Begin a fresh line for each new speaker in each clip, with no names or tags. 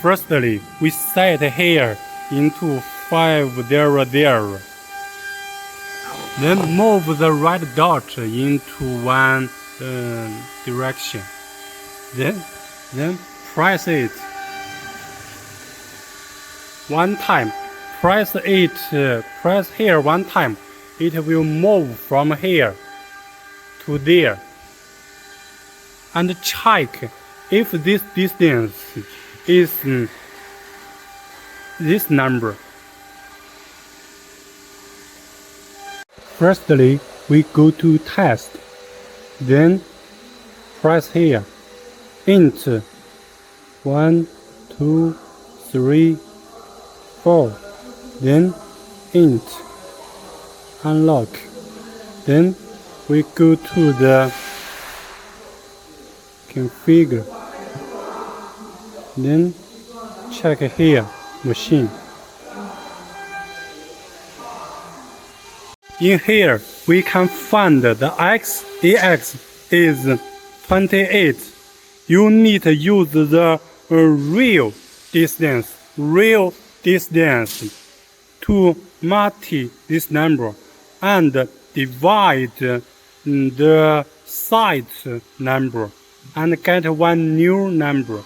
Firstly, we set here into 500. Then move the right dot into one direction. Then press it one time. Press here one time. It will move from here to there. And check if this distance is this number. Firstly, we go to test. Then press here. Int 1, 2, 3, 4. Then int unlock. Then we go to the configure. Then check here machine. In here we can find the EX is 28. You need to use the real distance to multiply this number and divide the side number and get one new number.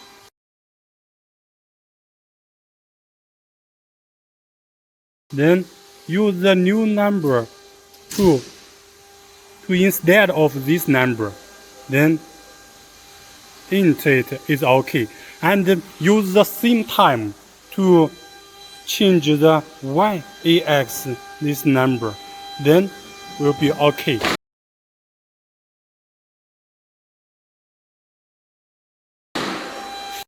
Then use the new number to instead of this number. Then int it is okay. And use the same time to change the YAX this number. Then will be okay.